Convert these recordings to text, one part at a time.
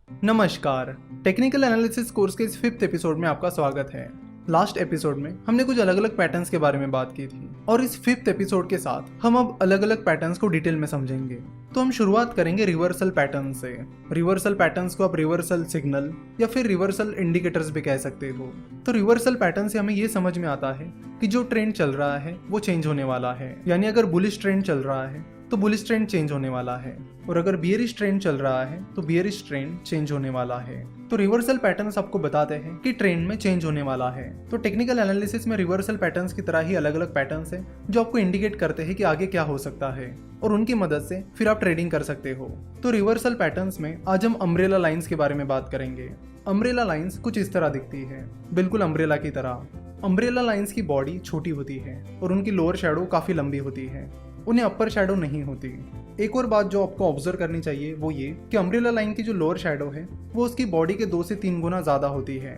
नमस्कार। Technical analysis course के इस 5th एपिसोड में आपका स्वागत है। लास्ट एपिसोड में हमने कुछ अलग अलग पैटर्न्स के बारे में बात की थी और इस 5th एपिसोड के साथ हम अब अलग अलग पैटर्न्स को डिटेल में समझेंगे। तो हम शुरुआत करेंगे रिवर्सल पैटर्न से। रिवर्सल पैटर्न्स को आप रिवर्सल सिग्नल या फिर रिवर्सल इंडिकेटर्स भी कह सकते हो। तो रिवर्सल पैटर्न से हमें ये समझ में आता है कि जो ट्रेंड चल रहा है वो चेंज होने वाला है, यानी अगर बुलिश ट्रेंड चल रहा है तो बुलिश ट्रेंड चेंज होने वाला है, और अगर बियरिश ट्रेंड चल रहा है तो बियरिश ट्रेंड चेंज होने वाला है। तो रिवर्सल पैटर्न्स आपको बताते हैं कि ट्रेंड में चेंज होने वाला है। तो टेक्निकल एनालिसिस में रिवर्सल पैटर्न्स की तरह ही अलग अलग पैटर्न्स हैं जो आपको इंडिकेट करते हैं कि आगे क्या हो सकता है, और उनकी मदद से फिर आप ट्रेडिंग कर सकते हो। तो रिवर्सल पैटर्न्स में आज हम अम्ब्रेला लाइंस के बारे में बात करेंगे। अम्ब्रेला लाइंस कुछ इस तरह दिखती है, बिल्कुल अम्ब्रेला की तरह। अम्ब्रेला लाइंस की बॉडी छोटी होती है और उनकी लोअर शैडो काफी लंबी होती है, उन्हें अपर शैडो नहीं होती। एक और बात जो आपको ऑब्जर्व करनी चाहिए वो ये कि अम्ब्रेला लाइन की जो लोअर शैडो है वो उसकी बॉडी के 2 से 3 गुना ज्यादा होती है।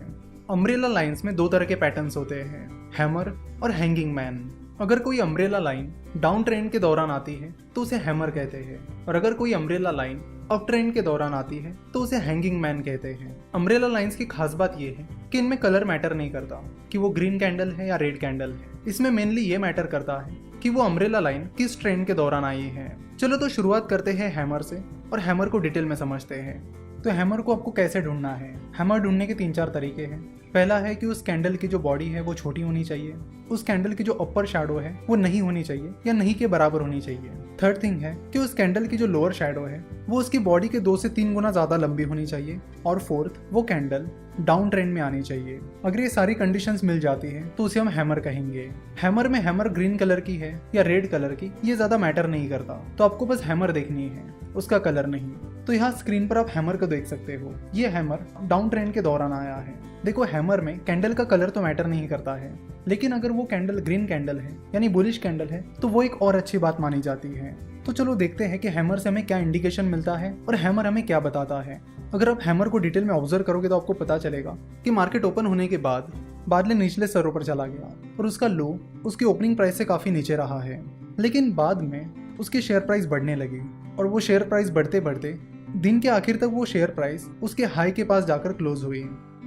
अम्ब्रेला लाइंस में 2 तरह के पैटर्न्स होते हैं, हैमर और हैंगिंग मैन। अगर कोई अम्ब्रेला लाइन डाउन ट्रेंड के दौरान आती है तो उसे हैमर कहते हैं, और अगर कोई अम्ब्रेला लाइन अप ट्रेंड के दौरान आती है तो उसे हैंगिंग मैन कहते हैं। अम्ब्रेला लाइंस की खास बात यह है कि इनमें कलर मैटर नहीं करता कि वो ग्रीन कैंडल है या रेड कैंडल है। इसमें मेनली ये मैटर करता है कि वो अम्ब्रेला लाइन किस ट्रेंड के दौरान आई है। चलो तो शुरुआत करते हैं हैमर से और हैमर को डिटेल में समझते हैं। तो हैमर को आपको कैसे ढूंढना है? हैमर ढूंढने के 3-4 तरीके हैं। पहला है कि उस कैंडल की जो बॉडी है वो छोटी होनी चाहिए, उस कैंडल की जो अपर शैडो है वो नहीं होनी चाहिए या नहीं के बराबर होनी चाहिए। थर्ड थिंग है कि उस कैंडल की जो लोअर शैडो है वो उसकी बॉडी के 2 से 3 गुना ज्यादा लंबी होनी चाहिए, और फोर्थ वो कैंडल डाउन ट्रेंड में आनी चाहिए। अगर ये सारी कंडीशंस मिल जाती है तो उसे हम हैमर कहेंगे। हैमर में हैमर ग्रीन कलर की है या रेड कलर की ये ज्यादा मैटर नहीं करता, तो आपको बस हैमर देखनी है, उसका कलर नहीं। तो यहाँ स्क्रीन पर आप हैमर को देख सकते हो। ये हैमर डाउन ट्रेंड के दौरान आया है। देखो, हैमर में कैंडल का कलर तो मैटर नहीं करता है, लेकिन अगर वो कैंडल ग्रीन कैंडल है यानी बुलिश कैंडल है तो वो एक और अच्छी बात मानी जाती है। तो चलो देखते हैं कि हैमर से हमें क्या इंडिकेशन मिलता है और हैमर हमें क्या बताता है। अगर आप हैमर को डिटेल में ऑब्जर्व करोगे तो आपको पता चलेगा कि मार्केट ओपन होने के बाद बादल निचले स्तरों पर चला गया और उसका लो उसकी ओपनिंग प्राइस से काफी नीचे रहा है, लेकिन बाद में उसकी शेयर प्राइस बढ़ने लगी, और वो शेयर प्राइस बढ़ते बढ़ते दिन के आखिर तक वो शेयर प्राइस उसके हाई के पास जाकर क्लोज हुई।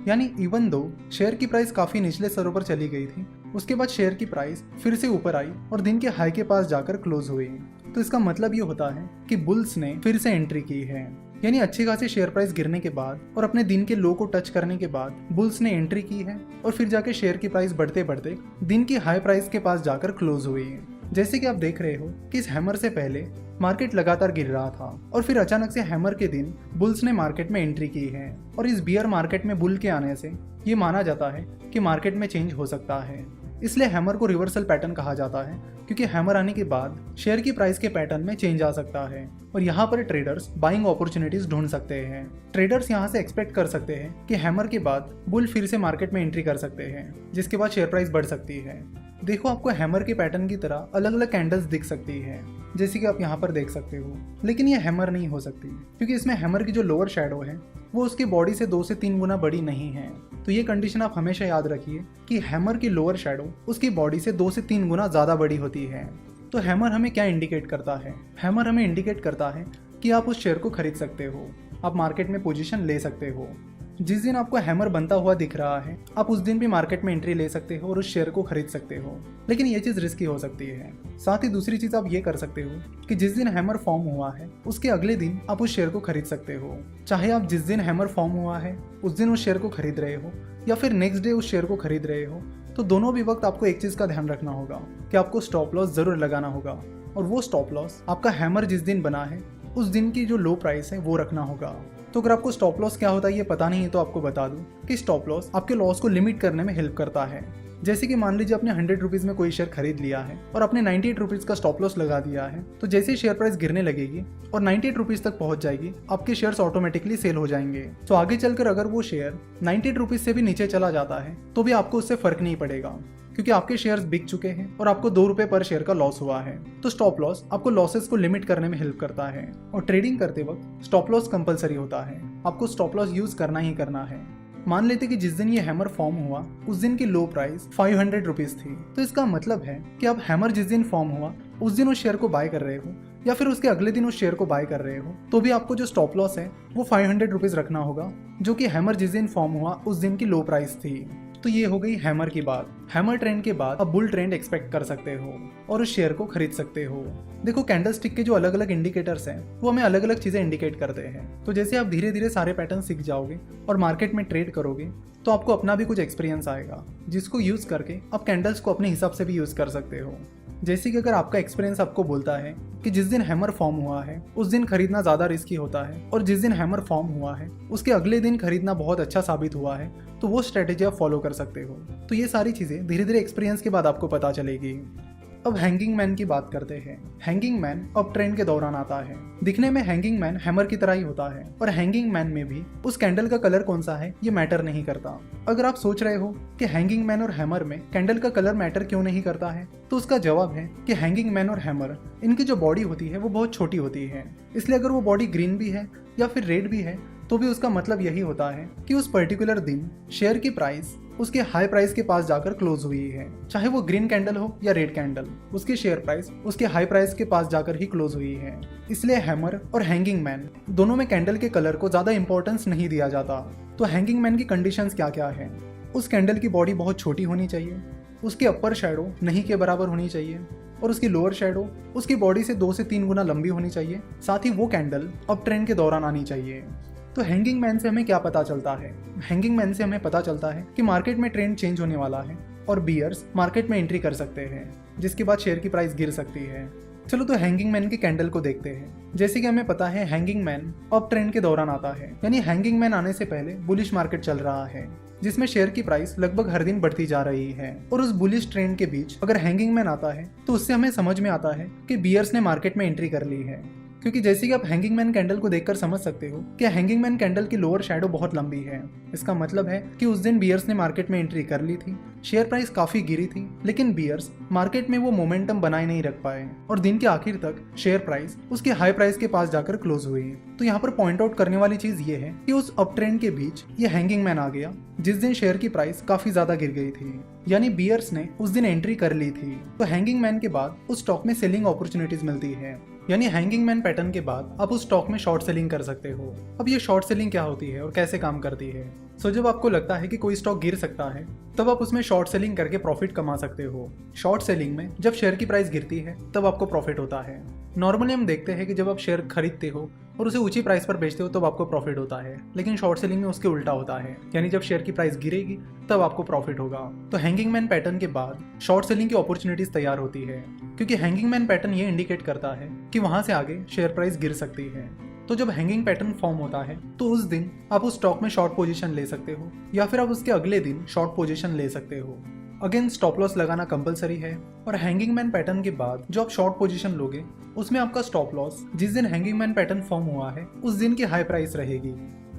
यानी इवन दो शेयर की प्राइस काफी निचले स्तरों पर चली गई थी, उसके बाद शेयर की प्राइस फिर से ऊपर आई और दिन के हाई के पास जाकर क्लोज हुई। तो इसका मतलब ये होता है कि बुल्स ने फिर से एंट्री की है, यानी अच्छी खासी शेयर प्राइस गिरने के बाद और अपने दिन के लो को टच करने के बाद बुल्स ने एंट्री की है, और फिर जाके शेयर की प्राइस बढ़ते बढ़ते दिन की हाई प्राइस के पास जाकर क्लोज हुई है। जैसे कि आप देख रहे हो कि इस हैमर से पहले मार्केट लगातार गिर रहा था और फिर अचानक से हैमर के दिन बुल्स ने मार्केट में एंट्री की है, और इस बियर मार्केट में बुल के आने से ये माना जाता है कि मार्केट में चेंज हो सकता है। इसलिए हैमर को रिवर्सल पैटर्न कहा जाता है, क्योंकि हैमर आने के बाद शेयर की प्राइस के पैटर्न में चेंज आ सकता है, और यहाँ पर ट्रेडर्स बाइंग अपॉर्चुनिटीज ढूंढ सकते हैं। ट्रेडर्स यहाँ से एक्सपेक्ट कर सकते हैं कि हैमर के बाद बुल फिर से मार्केट में एंट्री कर सकते हैं, जिसके बाद शेयर प्राइस बढ़ सकती है। देखो, आपको हैमर के पैटर्न की तरह अलग अलग कैंडल्स दिख सकती है, जैसे कि आप यहाँ पर देख सकते हो, लेकिन ये हैमर नहीं हो सकती, क्योंकि इसमें हैमर की जो लोअर शैडो है वो उसकी बॉडी से 2 से 3 गुना बड़ी नहीं है। तो ये कंडीशन आप हमेशा याद रखिए कि हैमर की लोअर शैडो उसकी बॉडी से 2 से 3 गुना ज़्यादा बड़ी होती है। तो हैमर हमें क्या इंडिकेट करता है? हैमर हमें इंडिकेट करता है कि आप उस शेयर को खरीद सकते हो, आप मार्केट में पोजीशन ले सकते हो। जिस दिन आपको हैमर बनता हुआ दिख रहा है आप उस दिन भी मार्केट में एंट्री ले सकते हो और उस शेयर को खरीद सकते हो, लेकिन ये चीज़ रिस्की हो सकती है। साथ ही दूसरी चीज़ आप ये कर सकते हो कि जिस दिन हैमर फॉर्म हुआ है उसके अगले दिन आप उस शेयर को खरीद सकते हो। चाहे आप जिस दिन हैमर फॉर्म हुआ है उस दिन उस शेयर को खरीद रहे हो या फिर नेक्स्ट डे उस शेयर को खरीद रहे हो, तो दोनों भी वक्त आपको एक चीज़ का ध्यान रखना होगा कि आपको स्टॉप लॉस ज़रूर लगाना होगा, और वो स्टॉप लॉस आपका हैमर जिस दिन बना है उस दिन की जो लो प्राइस है वो रखना होगा। तो अगर आपको स्टॉप लॉस क्या होता है ये पता नहीं है तो आपको बता दूं कि स्टॉप लॉस आपके लॉस को लिमिट करने में हेल्प करता है। जैसे कि मान लीजिए आपने 100 रुपीज़ में कोई शेयर खरीद लिया है और आपने 98 रुपीज़ का स्टॉप लॉस लगा दिया है, तो जैसे ही शेयर प्राइस गिरने लगेगी और 98 रुपीज़ तक पहुंच जाएगी आपके शेयर्स ऑटोमेटिकली सेल हो जाएंगे। तो आगे चलकर अगर वो शेयर 98 रुपीज़ से भी नीचे चला जाता है तो भी आपको उससे फर्क नहीं पड़ेगा, क्योंकि आपके शेयर्स बिक चुके हैं और आपको 2 रुपए पर शेयर का लॉस हुआ है। तो स्टॉप लॉस आपको लॉसेस को लिमिट करने में हेल्प करता है, और ट्रेडिंग करते वक्त स्टॉप लॉस कंपलसरी होता है, आपको स्टॉप लॉस यूज करना ही करना है। मान लेते कि जिस दिन ये हैमर फॉर्म हुआ उस दिन की लो प्राइस 500 रुपीज थी, तो इसका मतलब है कि अब हैमर जिस दिन फॉर्म हुआ उस दिन उस शेयर को बाय कर रहे हो, या फिर उसके अगले दिन उस शेयर को बाय कर रहे हो, तो भी आपको जो स्टॉप लॉस है वो 500 रुपीज रखना होगा, जो कि हैमर जिस दिन फॉर्म हुआ उस दिन की लो प्राइस थी। तो ये हो गई हैमर की बात। हैमर ट्रेंड के बाद अब बुल ट्रेंड एक्सपेक्ट कर सकते हो और उस शेयर को खरीद सकते हो। देखो, कैंडलस्टिक के जो अलग अलग इंडिकेटर्स हैं वो हमें अलग अलग चीजें इंडिकेट करते हैं। तो जैसे आप धीरे धीरे सारे पैटर्न सीख जाओगे और मार्केट में ट्रेड करोगे, तो आपको अपना भी कुछ एक्सपीरियंस आएगा, जिसको यूज करके आप कैंडल्स को अपने हिसाब से भी यूज कर सकते हो। जैसे कि अगर आपका एक्सपीरियंस आपको बोलता है कि जिस दिन हैमर फॉर्म हुआ है उस दिन खरीदना ज़्यादा रिस्की होता है, और जिस दिन हैमर फॉर्म हुआ है उसके अगले दिन खरीदना बहुत अच्छा साबित हुआ है, तो वो स्ट्रेटेजी आप फॉलो कर सकते हो। तो ये सारी चीज़ें धीरे धीरे एक्सपीरियंस के बाद आपको पता चलेगी। अब हैंगिंग मैन की बात करते हैं। हैंगिंग मैन अब ट्रेंड के दौरान आता है। दिखने में हैंगिंग मैन हैमर की तरह ही होता है, और हैंगिंग मैन में भी उस कैंडल का कलर कौन सा है ये मैटर नहीं करता। अगर आप सोच रहे हो कि हैंगिंग मैन और हैमर में कैंडल का कलर मैटर क्यों नहीं करता है, तो उसका जवाब है कि हैंगिंग मैन और हैमर, इनकी जो बॉडी होती है वो बहुत छोटी होती है। इसलिए अगर वो बॉडी ग्रीन भी है या फिर रेड भी है, तो भी उसका मतलब यही होता है कि उस पर्टिकुलर दिन शेयर की प्राइस उसके हाई प्राइस के पास जाकर क्लोज हुई है। चाहे वो ग्रीन कैंडल हो या रेड कैंडल, उसकी शेयर प्राइस उसके हाई प्राइस के पास जाकर ही क्लोज हुई है। इसलिए हैमर और हैंगिंग मैन दोनों में कैंडल के कलर को ज्यादा इंपॉर्टेंस नहीं दिया जाता। तो हैंगिंग मैन की कंडीशंस क्या क्या है? उस कैंडल की बॉडी बहुत छोटी होनी चाहिए, उसकी अपर शैडो नहीं के बराबर होनी चाहिए, और उसकी लोअर शैडो उसकी बॉडी से 2 से 3 गुना लंबी होनी चाहिए। साथ ही वो कैंडल अब ट्रेंड के दौरान आनी चाहिए। तो हैंगिंग मैन से हमें क्या पता चलता है? हैंगिंग मैन से हमें पता चलता है कि मार्केट में ट्रेंड चेंज होने वाला है और बियर्स मार्केट में एंट्री कर सकते हैं, जिसके बाद शेयर की प्राइस गिर सकती है। चलो तो हैंगिंग मैन की कैंडल को देखते हैं। जैसे कि हमें पता है हैंगिंग मैन अब ट्रेंड के दौरान आता है, यानी हैंगिंग मैन आने से पहले बुलिश मार्केट चल रहा है, जिसमें शेयर की प्राइस लगभग हर दिन बढ़ती जा रही है। और उस बुलिश ट्रेंड के बीच अगर हैंगिंग मैन आता है तो उससे हमें समझ में आता है कि बियर्स ने मार्केट में एंट्री कर ली है। क्योंकि जैसे कि आप हैंगिंग मैन कैंडल को देखकर समझ सकते हो कि हैंगिंग मैन कैंडल की लोअर शैडो बहुत लंबी है। इसका मतलब है कि उस दिन बियर्स ने मार्केट में एंट्री कर ली थी, शेयर प्राइस काफी गिरी थी, लेकिन बियर्स मार्केट में वो मोमेंटम बनाए नहीं रख पाए और दिन के आखिर तक शेयर प्राइस उसके हाई प्राइस के पास जाकर क्लोज हुई। तो यहाँ पर पॉइंट आउट करने वाली चीज ये है कि उस अप ट्रेंड के बीच ये हैंगिंग मैन आ गया जिस दिन शेयर की प्राइस काफी ज्यादा गिर गई थी, यानी बियर्स ने उस दिन एंट्री कर ली थी। तो हैंगिंग मैन के बाद उस स्टॉक में सेलिंग अपॉर्चुनिटीज मिलती है, यानी हैंगिंग मैन पैटर्न के बाद आप उस स्टॉक में शॉर्ट सेलिंग कर सकते हो। अब ये शॉर्ट सेलिंग क्या होती है और कैसे काम करती है? सो जब आपको लगता है कि कोई स्टॉक गिर सकता है, तब आप उसमें शॉर्ट सेलिंग करके प्रॉफिट कमा सकते हो। शॉर्ट सेलिंग में जब शेयर की प्राइस गिरती है तब आपको प्रॉफिट होता है। नॉर्मली हम देखते हैं कि जब आप शेयर खरीदते हो और उसे ऊंची प्राइस पर बेचते हो तब आपको प्रॉफिट होता है, लेकिन शॉर्ट सेलिंग में उसके उल्टा होता है, यानी जब शेयर की प्राइस गिरेगी तब आपको प्रॉफिट होगा। तो हैंगिंग मैन पैटर्न के बाद शॉर्ट सेलिंग की अपॉर्चुनिटीज तैयार होती है, क्योंकि हैंगिंग मैन पैटर्न ये इंडिकेट करता है कि वहां से आगे शेयर प्राइस गिर सकती है। तो जब हैंगिंग पैटर्न फॉर्म होता है तो उस दिन आप उस स्टॉक में शॉर्ट पोजीशन ले सकते हो, या फिर आप उसके अगले दिन शॉर्ट पोजीशन ले सकते हो। अगेन स्टॉप लॉस लगाना कंपलसरी है, और हैंगिंग मैन पैटर्न के बाद जो आप शॉर्ट पोजीशन लोगे उसमें आपका स्टॉप लॉस जिस दिन हैंगिंग मैन पैटर्न फॉर्म हुआ है उस दिन की हाई प्राइस रहेगी।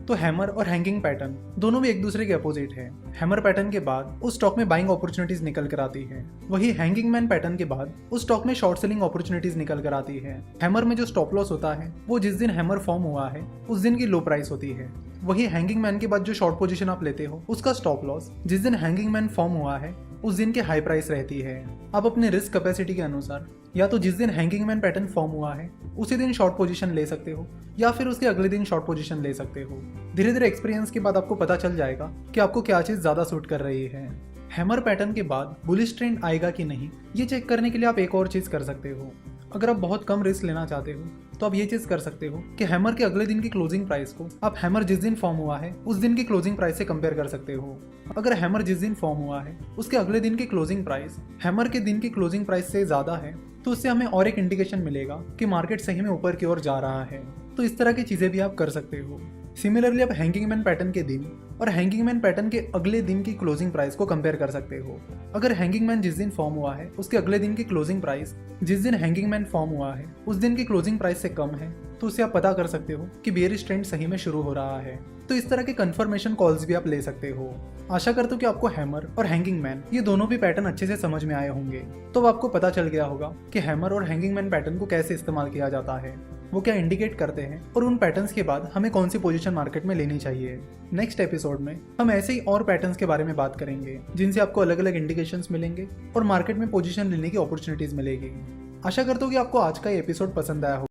तो हैमर और हैंगिंग पैटर्न दोनों भी एक दूसरे के अपोजिट है। हैमर पैटर्न के बाद उस स्टॉक में बाइंग अपॉर्चुनिटीज निकल कर आती है, वही हैंगिंग मैन पैटर्न के बाद उस स्टॉक में शॉर्ट सेलिंग अपॉर्चुनिटीज निकल कर आती है। हैमर में जो स्टॉप लॉस होता है वो जिस दिन हैमर फॉर्म हुआ है उस दिन की लो प्राइस होती है। वही हैंगिंग मैन के बाद जो शॉर्ट पोजीशन आप लेते हो उसका स्टॉप लॉस जिस दिन हैंगिंग मैन फॉर्म हुआ है उस दिन की हाई प्राइस रहती है। आप अपने रिस्क कैपेसिटी के अनुसार या तो जिस दिन हैंगिंग मैन पैटर्न फॉर्म हुआ है उसी दिन शॉर्ट पोजीशन ले सकते हो, या फिर उसके अगले दिन शॉर्ट पोजीशन ले सकते हो। धीरे धीरे एक्सपीरियंस के बाद आपको पता चल जाएगा कि आपको क्या चीज़ ज़्यादा सूट कर रही है। हैमर पैटर्न के बाद बुलिश ट्रेंड आएगा कि नहीं, ये चेक करने के लिए आप एक और चीज़ कर सकते हो। अगर आप बहुत कम रिस्क लेना चाहते हो तो आप ये चीज़ कर सकते हो कि हैमर के अगले दिन की क्लोजिंग प्राइस को आप हैमर जिस दिन फॉर्म हुआ है उस दिन की क्लोजिंग प्राइस से कंपेयर कर सकते हो। अगर हैमर जिस दिन फॉर्म हुआ है उसके अगले दिन की क्लोजिंग प्राइस हैमर के दिन की क्लोजिंग प्राइस से ज़्यादा है, तो उससे हमें और एक इंडिकेशन मिलेगा कि मार्केट सही में ऊपर की ओर जा रहा है। तो इस तरह की चीज़ें भी आप कर सकते हो। सिमिलरली आप हैंगिंग मैन पैटर्न के दिन और हैंगिंग मैन पैटर्न के अगले दिन की क्लोजिंग प्राइस को कंपेयर कर सकते हो। अगर हैंगिंग मैन जिस दिन फॉर्म हुआ है उसके अगले दिन की क्लोजिंग प्राइस जिस दिन हैंगिंग मैन फॉर्म हुआ है उस दिन की क्लोजिंग प्राइस से कम है, तो उससे आप पता कर सकते हो कि बेयरिश ट्रेंड सही में शुरू हो रहा है। तो इस तरह के कंफर्मेशन कॉल्स भी आप ले सकते हो। आशा करता हूँ कि आपको हैमर और हैंगिंग मैन ये दोनों भी पैटर्न अच्छे से समझ में आए होंगे। तो अब आपको पता चल गया होगा कि हैमर और हैंगिंग मैन पैटर्न को कैसे इस्तेमाल किया जाता है, वो क्या इंडिकेट करते हैं, और उन पैटर्न्स के बाद हमें कौन सी पोजीशन मार्केट में लेनी चाहिए। नेक्स्ट एपिसोड में हम ऐसे ही और पैटर्न्स के बारे में बात करेंगे जिनसे आपको अलग अलग इंडिकेशंस मिलेंगे और मार्केट में पोजीशन लेने की अपॉर्चुनिटीज मिलेगी। आशा करता हूँ कि आपको आज का ये एपिसोड पसंद आया हो।